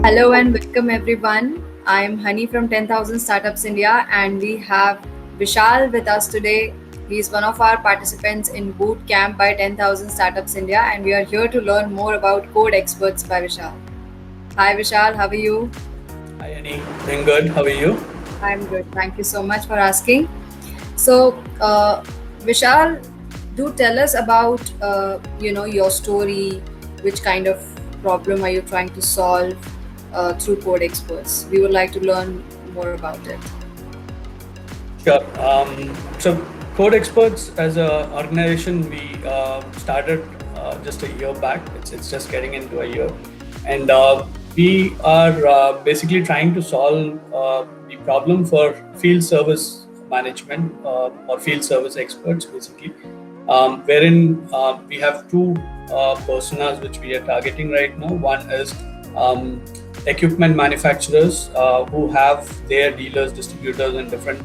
Hello and welcome everyone. I'm Hani from 10,000 Startups India and we have Vishal with us today. He's one of our participants in Boot Camp by 10,000 Startups India and we are here to learn more about Code Experts by Vishal. Hi Vishal, how are you? Hi Annie, doing good. How are you? I'm good. Thank you so much for asking. So, Vishal, do tell us about your story. Which kind of problem are you trying to solve through Code Experts? We would like to learn more about it. Sure. So, Code-Xperts as an organization, we started just a year back. It's just getting into a year, and we are basically trying to solve the problem for field service management or field service experts, basically, wherein we have two personas which we are targeting right now. One is equipment manufacturers who have their dealers, distributors in different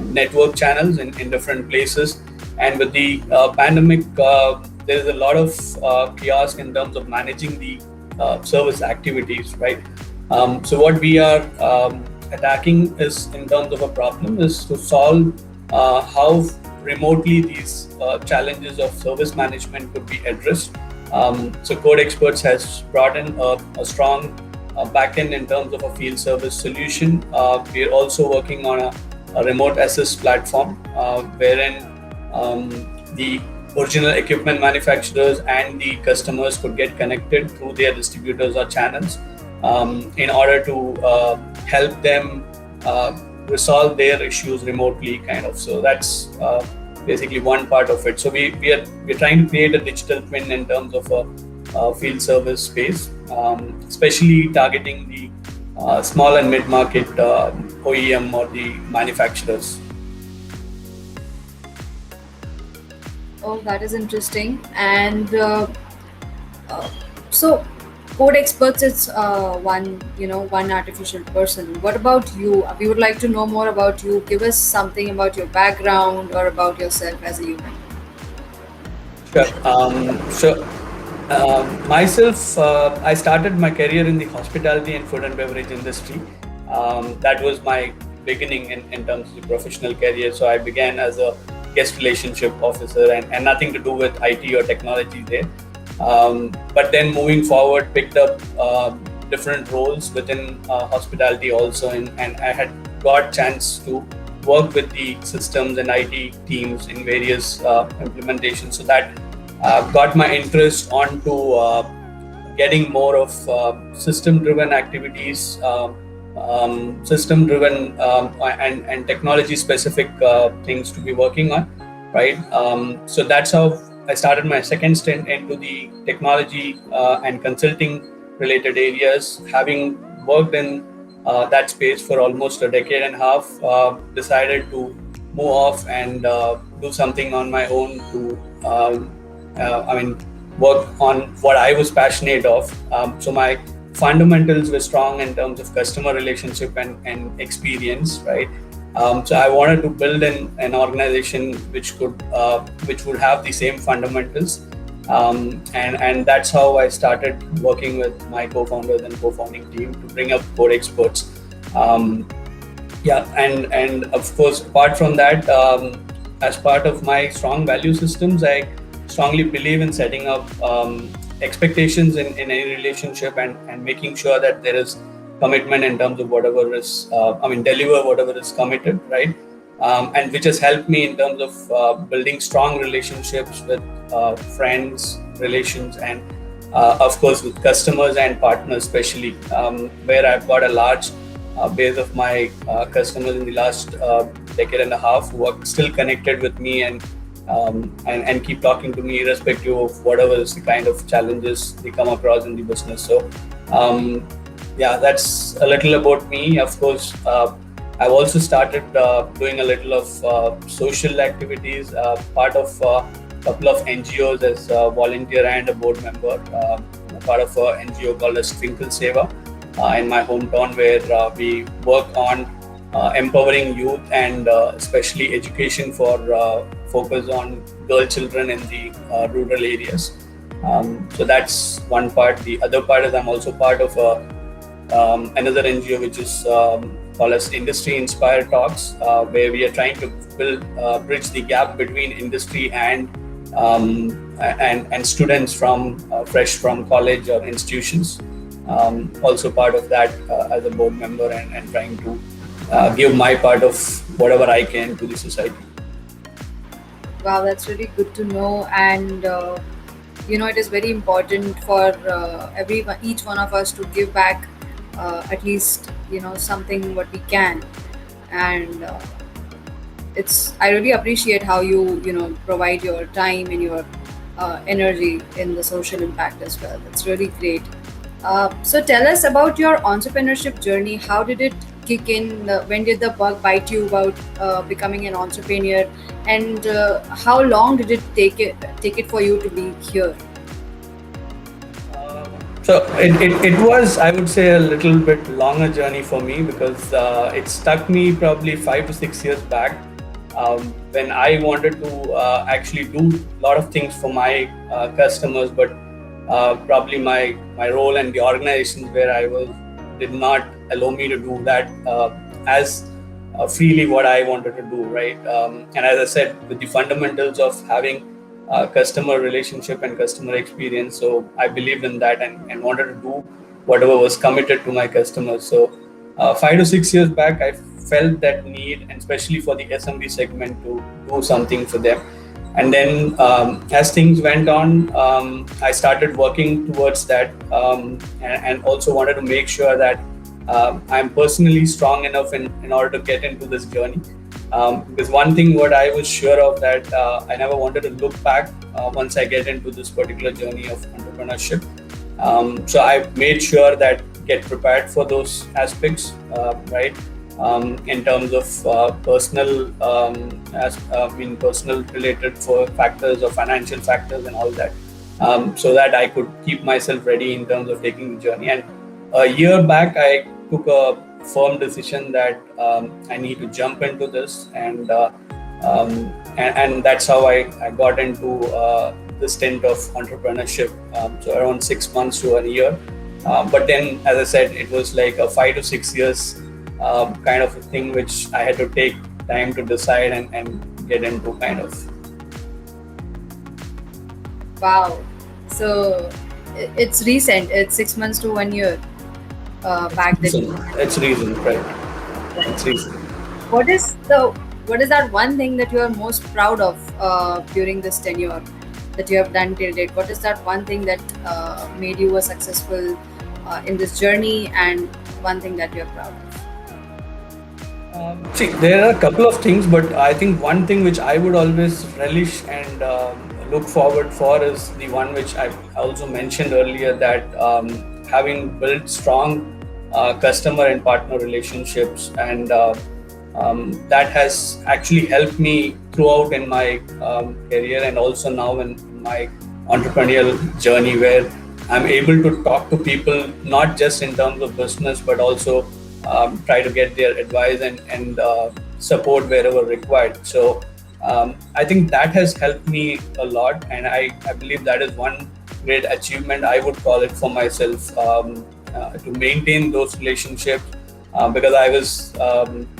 network channels in different places. And with the pandemic, there is a lot of kiosk in terms of managing the service activities, right? So what we are attacking is in terms of a problem is to solve how remotely these challenges of service management could be addressed. So CodeXperts has brought in a strong backend in terms of a field service solution. We are also working on a remote assist platform wherein the original equipment manufacturers and the customers could get connected through their distributors or channels in order to help them resolve their issues remotely, kind of. So that's basically one part of it. So we're trying to create a digital twin in terms of a field service space, especially targeting the small and mid-market OEM or the manufacturers. Oh, that is interesting. And uh, so, Code Experts is one artificial person. What about you? We would like to know more about you. Give us something about your background or about yourself as a human. Sure. Myself, I started my career in the hospitality and food and beverage industry. That was my beginning in terms of the professional career. So I began as a guest relationship officer and nothing to do with IT or technology there. But then moving forward, picked up different roles within hospitality also, and I had got chance to work with the systems and IT teams in various implementations. So that got my interest onto getting more of system-driven activities, system-driven and technology-specific things to be working on, right? So that's how I started my second stint into the technology and consulting related areas. Having worked in that space for almost a decade and a half, decided to move off and do something on my own to, work on what I was passionate of. So my fundamentals were strong in terms of customer relationship and experience, right? So I wanted to build an organization which would have the same fundamentals, and that's how I started working with my co-founders and co-founding team to bring up CodeXperts. Um, yeah, and of course, apart from that, as part of my strong value systems, I strongly believe in setting up expectations in any relationship and making sure that there is commitment in terms of whatever is, deliver whatever is committed, right? And which has helped me in terms of building strong relationships with friends, relations, and of course with customers and partners, especially where I've got a large base of my customers in the last decade and a half who are still connected with me and keep talking to me irrespective of whatever is the kind of challenges they come across in the business. So yeah, that's a little about me. Of course, I've also started doing a little of social activities, part of a couple of NGOs as a volunteer and a board member, part of an NGO called as Twinkle Seva in my hometown, where we work on empowering youth and especially education for focus on girl children in the rural areas. So that's one part. The other part is I'm also part of a another NGO which is called as Industry Inspired Talks, where we are trying to bridge the gap between industry and students from fresh from college or institutions. Also part of that as a board member, and trying to give my part of whatever I can to the society. Wow, that's really good to know. And it is very important for everyone, each one of us, to give back at least something what we can. And it's I really appreciate how you provide your time and your energy in the social impact as well. That's really great. So tell us about your entrepreneurship journey. How did it kick in? When did the bug bite you about becoming an entrepreneur? And how long did it take it for you to be here? So it was, I would say, a little bit longer journey for me, because it stuck me probably 5 to 6 years back, when I wanted to actually do a lot of things for my customers, but probably my role and the organizations where I was did not allow me to do that as freely what I wanted to do, right? And as I said, with the fundamentals of having customer relationship and customer experience, so I believed in that, and wanted to do whatever was committed to my customers. So 5 to 6 years back, I felt that need, and especially for the SMB segment, to do something for them. And then as things went on, I started working towards that, and also wanted to make sure that I'm personally strong enough in order to get into this journey. Because one thing what I was sure of, that I never wanted to look back once I get into this particular journey of entrepreneurship. So I made sure that get prepared for those aspects, right? In terms of personal, personal related for factors or financial factors and all that, so that I could keep myself ready in terms of taking the journey. And a year back, I took a firm decision that I need to jump into this, and that's how I got into the stint of entrepreneurship. So around 6 months to a year. But then, as I said, it was like a 5 to 6 years kind of a thing, which I had to take time to decide and get into, kind of. Wow. So it's recent. It's 6 months to 1 year back then. It's recent, right? Right. It's recent. What is that one thing that you are most proud of during this tenure that you have done till date? What is that one thing that made you a successful in this journey, and one thing that you are proud of? See, there are a couple of things, but I think one thing which I would always relish and look forward for is the one which I also mentioned earlier, that having built strong customer and partner relationships, and that has actually helped me throughout in my career, and also now in my entrepreneurial journey, where I'm able to talk to people not just in terms of business, but also try to get their advice and support wherever required. So I think that has helped me a lot, and I believe that is one great achievement, I would call it, for myself, to maintain those relationships, because I was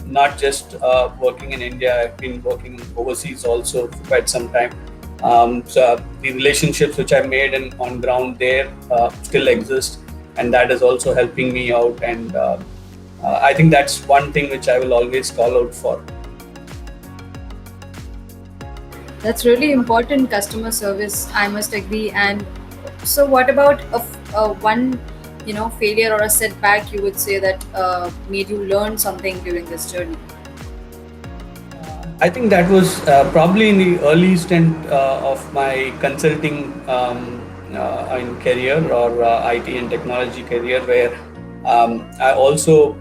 not just working in India, I've been working overseas also for quite some time. So the relationships which I made on ground there still exist, and that is also helping me out. And I think that's one thing which I will always call out for. That's really important, customer service, I must agree. And so, what about a one, failure or a setback you would say that made you learn something during this journey? I think that was probably in the early stint of my consulting career, or IT and technology career, where I also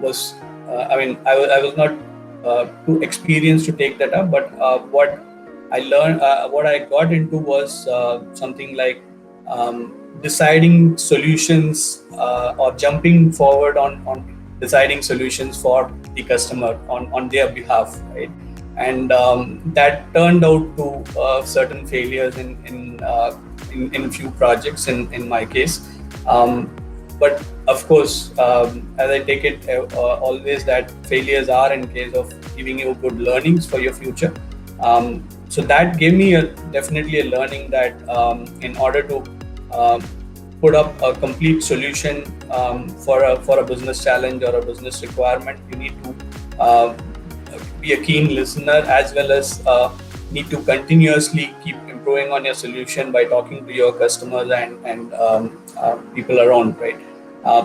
was. I was not too experienced to take that up, but what I learned, what I got into was something like deciding solutions, or jumping forward on deciding solutions for the customer on their behalf, right? And that turned out to certain failures in few projects in my case. but of course, as I take it, always that failures are in case of giving you good learnings for your future. So that gave me definitely a learning that in order to um, put up a complete solution for a business challenge or a business requirement, you need to be a keen listener, as well as need to continuously keep improving on your solution by talking to your customers and people around, right?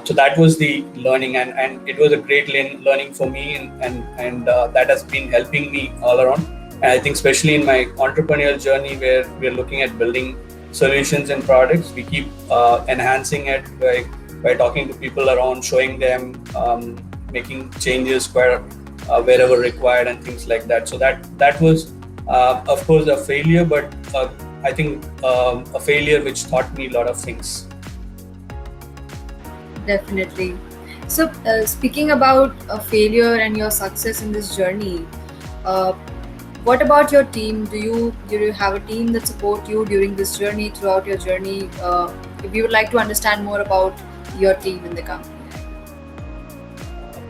So that was the learning, and it was a great learning for me, and that has been helping me all around. And I think especially in my entrepreneurial journey, where we're looking at building solutions and products, we keep enhancing it by talking to people around, showing them, making changes wherever required, and things like that. So that was, of course, a failure, but I think a failure which taught me a lot of things. Definitely. So, speaking about failure and your success in this journey, uh, what about your team? Do you have a team that support you during this journey, throughout your journey? If you would like to understand more about your team in the company.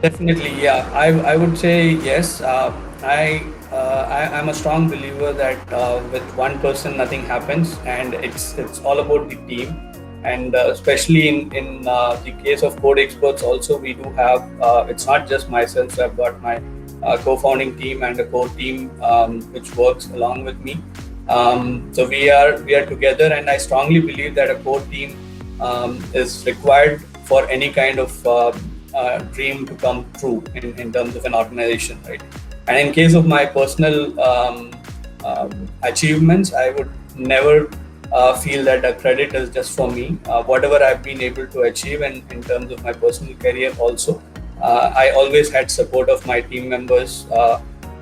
Definitely, yeah. I would say yes. I'm a strong believer that with one person nothing happens, and it's all about the team. And especially in the case of CodeXperts, also we do have. It's not just myself. So I've got my co-founding team and a core team which works along with me. So we are together, and I strongly believe that a core team is required for any kind of dream to come true in terms of an organization, right? And in case of my personal achievements, I would never feel that the credit is just for me. Whatever I've been able to achieve, and in terms of my personal career also, I always had support of my team members.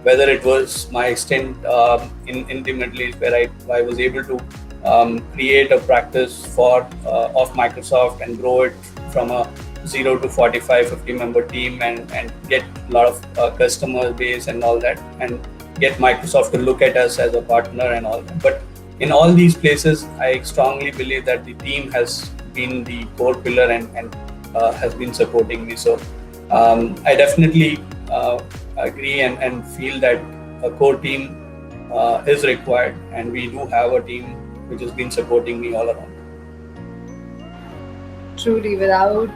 Whether it was my stint in the Middle East, where I was able to create a practice of Microsoft and grow it from a 0 to 45, 50 member team, and get a lot of customer base and all that, and get Microsoft to look at us as a partner and all that. But in all these places, I strongly believe that the team has been the core pillar, and has been supporting me. So I definitely agree and feel that a core team is required, and we do have a team which has been supporting me all around. Truly, without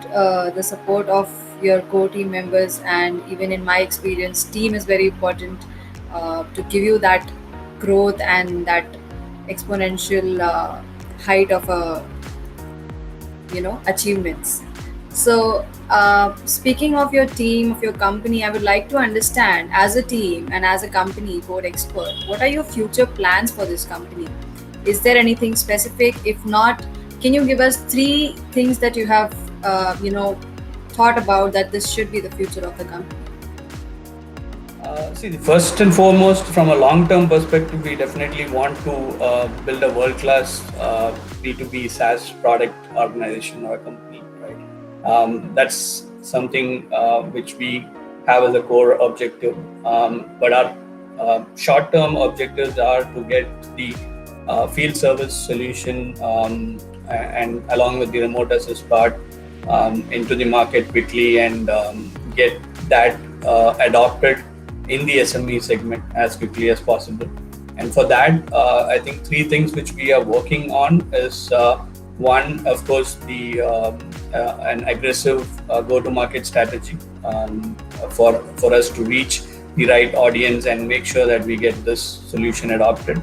the support of your core team members, and even in my experience, team is very important to give you that growth and that exponential height of achievements. So, speaking of your team, of your company, I would like to understand, as a team and as a company, Code Expert, what are your future plans for this company? Is there anything specific? If not, can you give us three things that you have, thought about that this should be the future of the company? See, first and foremost, from a long-term perspective, we definitely want to build a world-class B2B SaaS product organization or a company, right? That's something which we have as a core objective. But our short-term objectives are to get the field service solution, and along with the remote assist part into the market quickly, and get that adopted in the SME segment as quickly as possible. And for that, I think three things which we are working on is, one, of course, the an aggressive go-to-market strategy for us to reach the right audience and make sure that we get this solution adopted.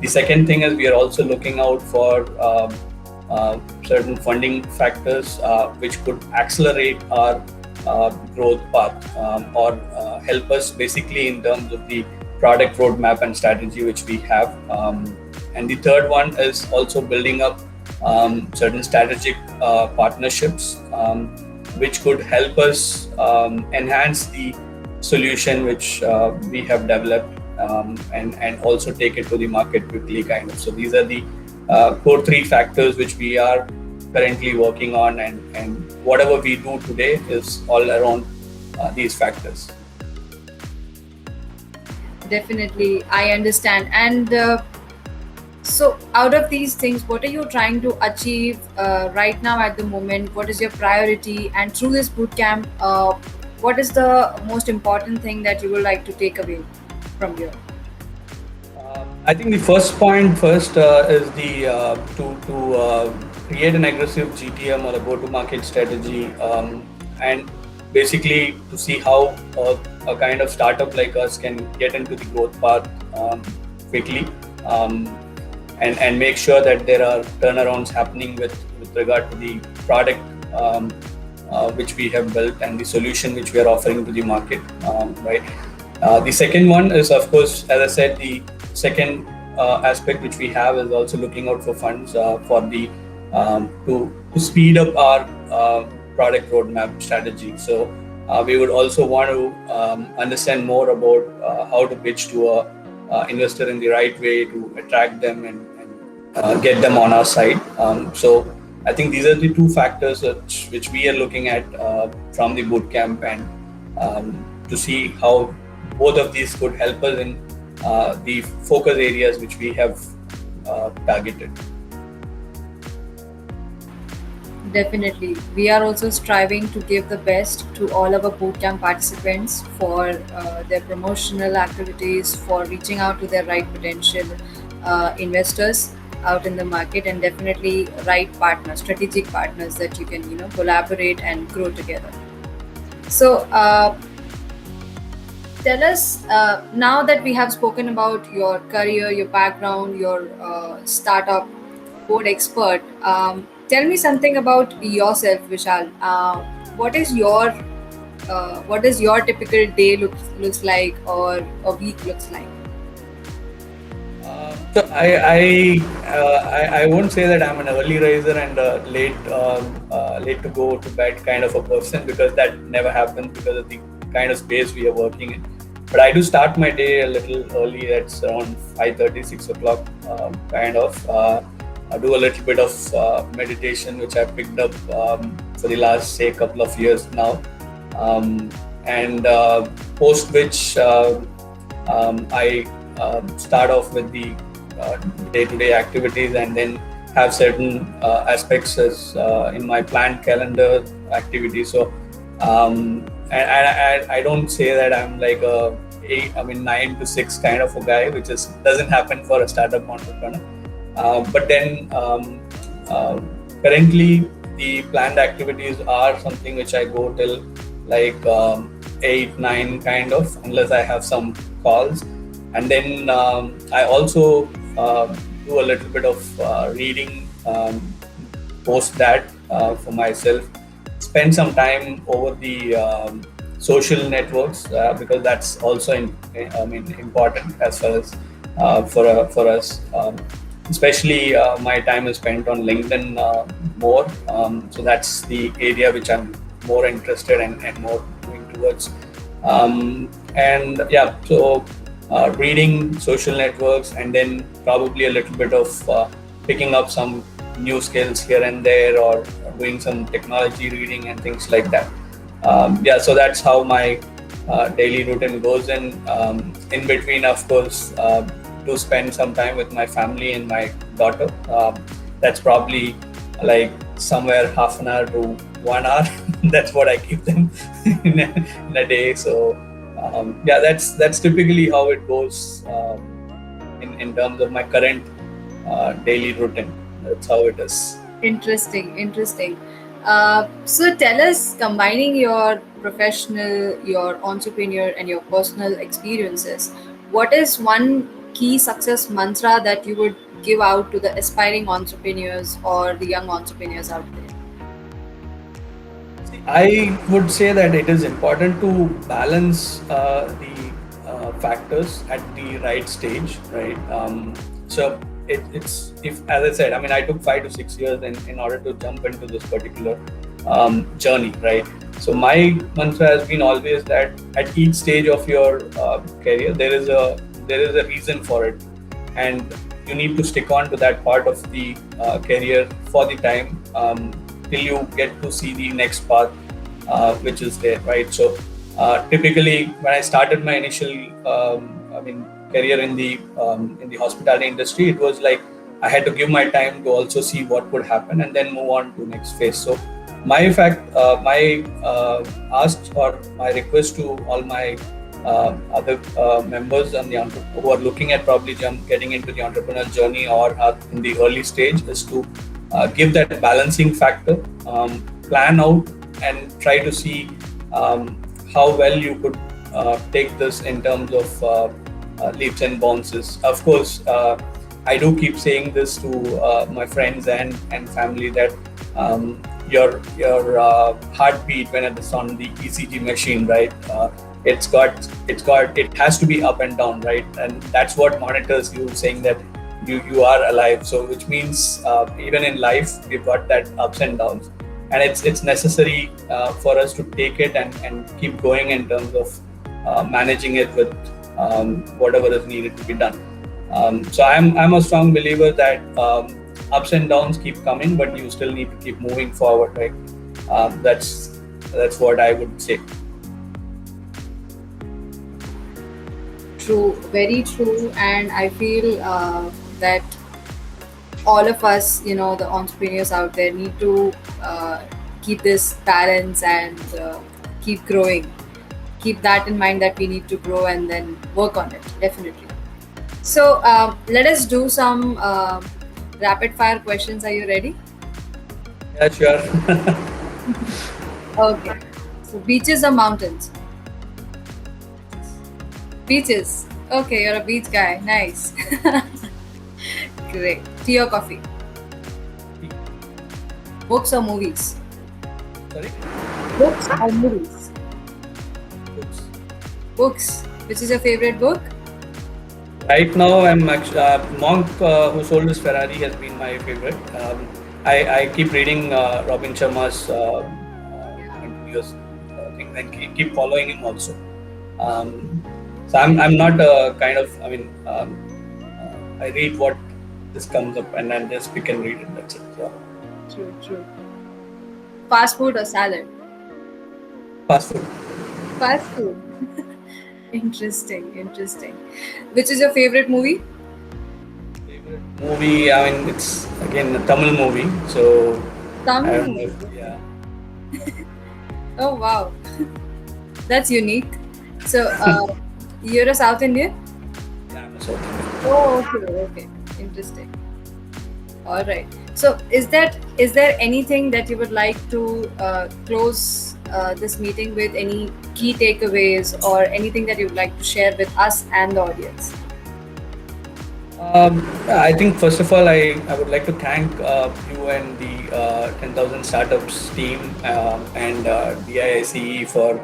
The second thing is, we are also looking out for certain funding factors which could accelerate our growth path, or help us basically in terms of the product roadmap and strategy which we have. And the third one is also building up certain strategic partnerships which could help us enhance the solution which we have developed, and also take it to the market quickly, kind of. So these are the core three factors which we are currently working on, and whatever we do today is all around these factors. Definitely, I understand. And So, out of these things, what are you trying to achieve right now at the moment? What is your priority? And through this bootcamp, what is the most important thing that you would like to take away from here? I think the first point first is the to create an aggressive GTM or a go-to-market strategy, and basically to see how a kind of startup like us can get into the growth path quickly, um, and make sure that there are turnarounds happening with regard to the product which we have built and the solution which we are offering to the market, right? The second one is, of course, as I said, the second aspect which we have is also looking out for funds for the to speed up our product roadmap strategy. So we would also want to understand more about how to pitch to a investor in the right way to attract them and get them on our side. So I think these are the two factors which we are looking at from the bootcamp, and to see how both of these could help us in the focus areas which we have targeted. Definitely. We are also striving to give the best to all our bootcamp participants for their promotional activities, for reaching out to their right potential investors out in the market, and definitely right partners, strategic partners that you can, collaborate and grow together. So, tell us now that we have spoken about your career, your background, your startup, code expert. Tell me something about yourself, Vishal. What is your typical day looks like, or a week looks like? So I won't say that I'm an early riser and a late to go to bed kind of a person, because that never happens because of the kind of space we are working in. But I do start my day a little early. That's around 5:30, 6 o'clock, kind of. I do a little bit of meditation, which I picked up for the last, say, couple of years now, and post which I start off with the day-to-day activities, and then have certain aspects as in my planned calendar activities. So I don't say that I'm like a 9 to 6 kind of a guy, which is doesn't happen for a startup entrepreneur. But then currently the planned activities are something which I go till like 8, 9 kind of, unless I have some calls. And then I also do a little bit of reading post that for myself. Spend some time over the social networks, because that's also important as far as for us. Especially my time is spent on LinkedIn more. So that's the area which I'm more interested and more going towards. And yeah, so reading social networks, and then probably a little bit of picking up some new skills here and there, or doing some technology reading and things like that. Yeah, so that's how my daily routine goes. And in between, of course, to spend some time with my family and my daughter. That's probably like somewhere half an hour to 1 hour. That's what I keep them in a day. So yeah, that's typically how it goes in terms of my current daily routine. That's how it is. Interesting, interesting. So tell us, combining your professional, your entrepreneur, and your personal experiences, what is one key success mantra that you would give out to the aspiring entrepreneurs or the young entrepreneurs out there? I would say that it is important to balance the factors at the right stage, right? So it's, if, as I said, I took 5 to 6 years in order to jump into this particular journey, right? So my mantra has been always that at each stage of your career, there is a reason for it, and you need to stick on to that part of the career for the time till you get to see the next path which is there, right? So typically, when I started my initial career in the hospitality industry, it was like I had to give my time to also see what could happen and then move on to next phase. So my ask or my request to all my other members and who are looking at probably getting into the entrepreneurial journey or are in the early stage is to give that balancing factor, plan out and try to see how well you could take this in terms of leaps and bounces. Of course, I do keep saying this to my friends and family that your heartbeat when it's on the ECG machine, right? It has to be up and down, right? And that's what monitors you, saying that you are alive. So which means even in life we've got that ups and downs, and it's necessary for us to take it and keep going in terms of managing it with whatever is needed to be done. So I'm a strong believer that ups and downs keep coming, but you still need to keep moving forward, right? That's what I would say. True, very true. And I feel that all of us, the entrepreneurs out there, need to keep this balance and keep growing. Keep that in mind that we need to grow and then work on it, definitely. So let us do some rapid fire questions. Are you ready? Yeah, sure. Okay. So beaches or mountains? Beaches. Okay, you're a beach guy. Nice. Great. Tea or coffee? Books or movies? Sorry. Books or movies? Books. Books. Which is your favorite book? Right now, I'm actually Monk, who sold his Ferrari, has been my favorite. I keep reading Robin Sharma's interviews thing and keep following him also. So I'm not a kind of, I read what this comes up and then just pick and read it. That's it. So, True, true. Fast food or salad? fast food. Fast food. Interesting, interesting. Which is your favorite movie? Favorite movie, it's again a Tamil movie. So I Tamil don't know movie. yeah. Oh wow, that's unique. So you're a South Indian? Yeah, I'm a South Indian. Oh, okay, okay. Interesting. All right. So is there anything that you would like to close this meeting with? Any key takeaways or anything that you would like to share with us and the audience? I think first of all, I would like to thank you and the 10,000 Startups team and DIICE for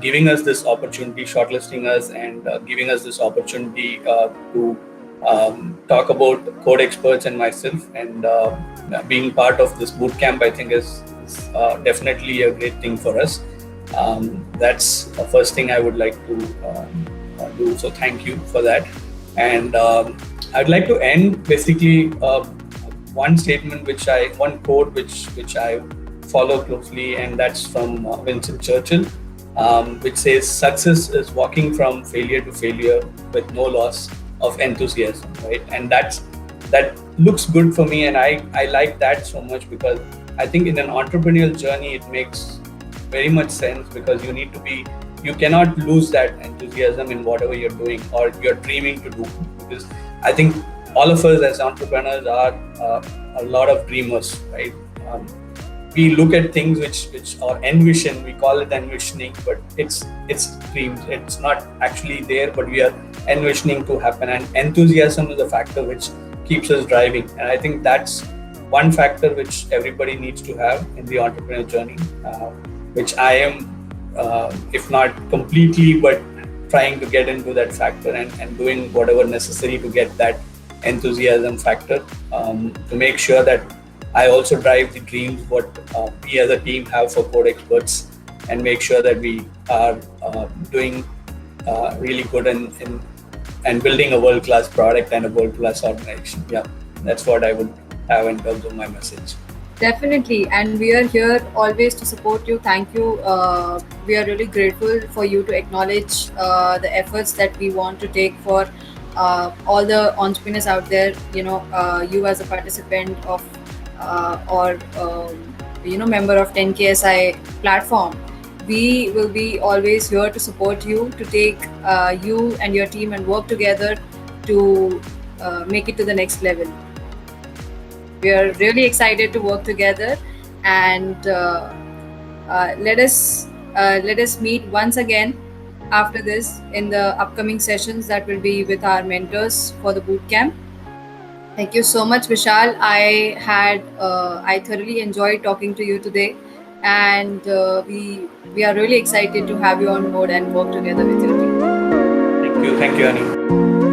giving us this opportunity, shortlisting us, and giving us this opportunity to talk about CodeXperts and myself. And being part of this bootcamp, I think is definitely a great thing for us. That's the first thing I would like to do. So thank you for that. And I'd like to end basically one statement one quote which I follow closely, and that's from Winston Churchill, which says, "Success is walking from failure to failure with no loss of enthusiasm." Right, and that looks good for me, and I like that so much because I think in an entrepreneurial journey it makes very much sense, because you cannot lose that enthusiasm in whatever you're doing or you're dreaming to do, because I think all of us as entrepreneurs are a lot of dreamers, right? We look at things which or envision, we call it envisioning, but it's dreams. It's not actually there, but we are envisioning to happen. And enthusiasm is a factor which keeps us driving. And I think that's one factor which everybody needs to have in the entrepreneurial journey, which I am, if not completely, but trying to get into that factor and doing whatever necessary to get that enthusiasm factor, to make sure that I also drive the dreams what we as a team have for CodeXperts, and make sure that we are doing really good and building a world-class product and a world-class organization. Yeah, that's what I would have in terms of my message. Definitely, and we are here always to support you. Thank you. We are really grateful for you to acknowledge the efforts that we want to take for all the entrepreneurs out there, you as a participant of or member of 10KSI platform, we will be always here to support you, to take you and your team and work together to make it to the next level. We are really excited to work together, and let us meet once again after this in the upcoming sessions that will be with our mentors for the boot camp. Thank you so much, Vishal. I thoroughly enjoyed talking to you today, and we are really excited to have you on board and work together with your team. Thank you, Annie.